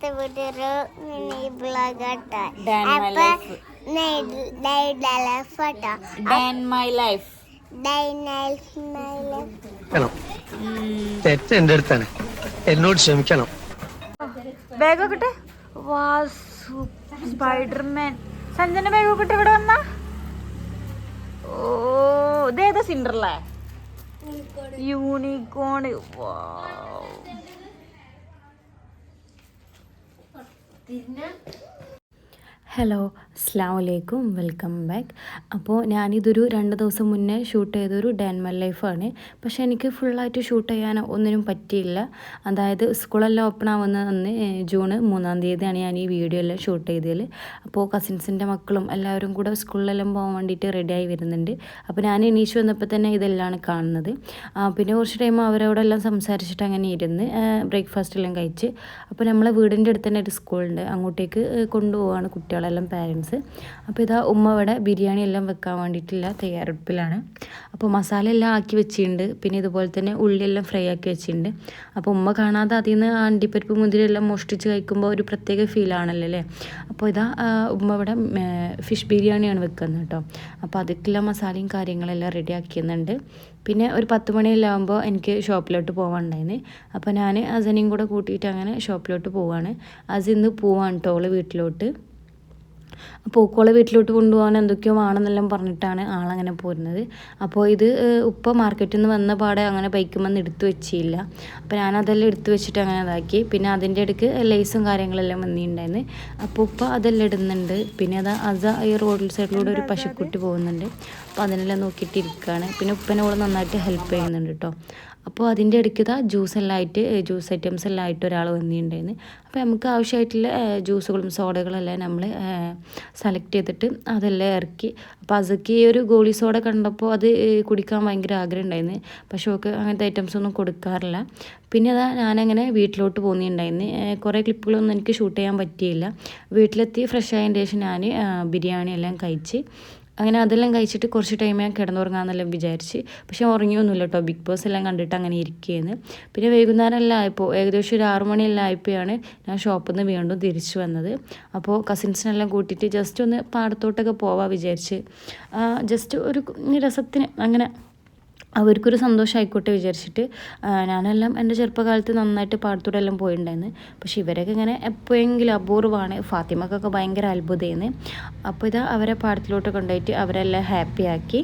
ഒരു mini blog ആട്ടോ. Dan my അപ്പൊ life. Photo Dan my life. തെറ്റ് എന്റെ അടുത്താണ്, എന്നോട് ക്ഷമിക്കണം. ബാഗ് നോക്കട്ടെ. വാ, സ്പൈഡർമാൻ. സഞ്ജന ബാഗ് നോക്കട്ടെ. ഇവിടെ വന്ന ഓ ഇതേതാ സിൻഡർലേ? യൂണിക്കോൺ. ഹലോ, അസ്സലാമു അലൈക്കും, വെൽക്കം ബാക്ക്. അപ്പോൾ ഞാനിതൊരു 2 ദിവസം മുന്നേ ഷൂട്ട് ചെയ്തൊരു ഡേ ഇൻ മൈ ലൈഫാണ്. പക്ഷേ എനിക്ക് ഫുള്ളായിട്ട് ഷൂട്ട് ചെയ്യാൻ ഒന്നിനും പറ്റിയില്ല. അതായത് സ്കൂളെല്ലാം ഓപ്പൺ ആവുന്ന അന്ന് ജൂൺ 3-ാം തീയതിയാണ് ഞാൻ ഈ വീഡിയോ എല്ലാം ഷൂട്ട് ചെയ്തതിൽ. അപ്പോൾ കസിൻസിൻ്റെ മക്കളും എല്ലാവരും കൂടെ സ്കൂളിലെല്ലാം പോകാൻ വേണ്ടിയിട്ട് റെഡിയായി വരുന്നുണ്ട്. അപ്പോൾ ഞാൻ എണീച്ച് വന്നപ്പോൾ തന്നെ ഇതെല്ലാം കാണുന്നത്. പിന്നെ കുറച്ച് ടൈം അവരോടെല്ലാം സംസാരിച്ചിട്ട് അങ്ങനെ ഇരുന്ന് ബ്രേക്ക്ഫാസ്റ്റ് എല്ലാം കഴിച്ച്. അപ്പോൾ നമ്മളെ വീടിൻ്റെ അടുത്ത് തന്നെ ഒരു സ്കൂളുണ്ട്, അങ്ങോട്ടേക്ക് കൊണ്ടുപോവാണ് കുട്ടികളെല്ലാം പാരൻസ്. അപ്പോൾ ഇതാ ഉമ്മ ഇവിടെ ബിരിയാണി എല്ലാം വെക്കാൻ വേണ്ടിയിട്ടുള്ള തയ്യാറെടുപ്പിലാണ്. അപ്പോൾ മസാല എല്ലാം ആക്കി വെച്ചിട്ടുണ്ട്. പിന്നെ ഇതുപോലെ തന്നെ ഉള്ളിയെല്ലാം ഫ്രൈ ആക്കി വെച്ചിട്ടുണ്ട്. അപ്പോൾ ഉമ്മ കാണാതെ അതിൽ നിന്ന് അണ്ടിപ്പരിപ്പ് മുന്തിരി എല്ലാം മോഷ്ടിച്ച് കഴിക്കുമ്പോൾ ഒരു പ്രത്യേക ഫീലാണല്ലോ അല്ലേ. അപ്പോൾ ഇതാ ഉമ്മ ഇവിടെ ഫിഷ് ബിരിയാണിയാണ് വെക്കുന്നത് കേട്ടോ. അപ്പോൾ അതിലേക്കുള്ള മസാലയും കാര്യങ്ങളെല്ലാം റെഡി ആക്കിയുന്നുണ്ട്. പിന്നെ ഒരു 10 മണിയെല്ലാം ആകുമ്പോൾ എനിക്ക് ഷോപ്പിലോട്ട് പോകാനുണ്ടായിരുന്നു. അപ്പോൾ ഞാൻ അസനെയും കൂടെ കൂട്ടിയിട്ട് അങ്ങനെ ഷോപ്പിലോട്ട് പോവാണ്. അസ് ഇന്ന് പോവാണ് കേട്ടോ ഓള് വീട്ടിലോട്ട്. അപ്പോൾ ഓക്കോളെ വീട്ടിലോട്ട് കൊണ്ടുപോകാൻ എന്തൊക്കെയോ ആണെന്നെല്ലാം പറഞ്ഞിട്ടാണ് ആളങ്ങനെ പോരുന്നത്. അപ്പോൾ ഇത് ഉപ്പ മാർക്കറ്റിൽ നിന്ന് വന്ന പാടെ അങ്ങനെ ബൈക്കുമെന്ന് എടുത്തു വെച്ചില്ല. അപ്പോൾ ഞാനതെല്ലാം എടുത്തു വെച്ചിട്ട് അങ്ങനെ ഇതാക്കി. പിന്നെ അതിൻ്റെ ഇടയ്ക്ക് ലേസും കാര്യങ്ങളെല്ലാം വന്നിട്ടുണ്ടായിരുന്നു. അപ്പോൾ ഉപ്പ അതെല്ലാം ഇടുന്നുണ്ട്. പിന്നെ അസ ഈ റോഡിൽ സൈഡിലൂടെ ഒരു പശുക്കുട്ടി പോകുന്നുണ്ട്. അപ്പോൾ അതിനെല്ലാം നോക്കിയിട്ടിരിക്കുകയാണ്. പിന്നെ ഉപ്പനോട് നന്നായിട്ട് ഹെൽപ്പ് ചെയ്യുന്നുണ്ട് കേട്ടോ. അപ്പോൾ അതിൻ്റെ ഇടയ്ക്ക് ജ്യൂസ് ഐറ്റംസ് എല്ലാം ആയിട്ട് ഒരാൾ വന്നിട്ടുണ്ടായിരുന്നു. അപ്പോൾ നമുക്ക് ആവശ്യമായിട്ടുള്ള ജ്യൂസുകളും സോഡകളെല്ലാം നമ്മൾ സെലക്ട് ചെയ്തിട്ട് അതെല്ലാം ഇറക്കി. അപ്പോൾ അസക്ക് ഈ ഒരു ഗോളി സോഡ കണ്ടപ്പോൾ അത് കുടിക്കാൻ ഭയങ്കര ആഗ്രഹം ഉണ്ടായിരുന്നു. പക്ഷേ ഒക്കെ അങ്ങനത്തെ ഐറ്റംസ് ഒന്നും കൊടുക്കാറില്ല. പിന്നെ ഞാനങ്ങനെ വീട്ടിലോട്ട് പോകുന്നുണ്ടായിരുന്നു. കുറേ ക്ലിപ്പുകളൊന്നും എനിക്ക് ഷൂട്ട് ചെയ്യാൻ പറ്റിയില്ല. വീട്ടിലെത്തി ഫ്രഷ് ആയതിന് ശേഷം ഞാൻ ബിരിയാണി എല്ലാം കഴിച്ച് അങ്ങനെ അതെല്ലാം കഴിച്ചിട്ട് കുറച്ച് ടൈം ഞാൻ കിടന്നുറങ്ങാമെന്നെല്ലാം വിചാരിച്ച്. പക്ഷേ ഉറങ്ങിയൊന്നുമില്ല കേട്ടോ. ബിഗ് ബോസ് എല്ലാം കണ്ടിട്ട് അങ്ങനെ ഇരിക്കുകയാണ്. പിന്നെ വൈകുന്നേരം എല്ലാം ആയപ്പോൾ ഏകദേശം ഒരു 6 മണിയെല്ലാം ആയപ്പോഴാണ് ഞാൻ ഷോപ്പിൽ നിന്ന് വീണ്ടും തിരിച്ചു വന്നത്. അപ്പോൾ കസിൻസിനെല്ലാം കൂട്ടിയിട്ട് ജസ്റ്റ് ഒന്ന് പാടത്തോട്ടൊക്കെ പോവാൻ വിചാരിച്ച്. ജസ്റ്റ് ഒരു രസത്തിന് അങ്ങനെ അവർക്കൊരു സന്തോഷമായിക്കോട്ടെ വിചാരിച്ചിട്ട് ഞാനെല്ലാം എൻ്റെ ചെറുപ്പകാലത്ത് നന്നായിട്ട് പാടത്തൂടെ എല്ലാം പോയിട്ടുണ്ടായിരുന്നു. പക്ഷേ ഇവരൊക്കെ ഇങ്ങനെ എപ്പോഴെങ്കിലും അപൂർവമാണ്. ഫാത്തിമക്കൊക്കെ ഭയങ്കര അത്ഭുതമായിരുന്നു. അപ്പോൾ അവരെ പാടത്തിലോട്ട് കൊണ്ടുപോയിട്ട് അവരെല്ലാം ഹാപ്പിയാക്കി.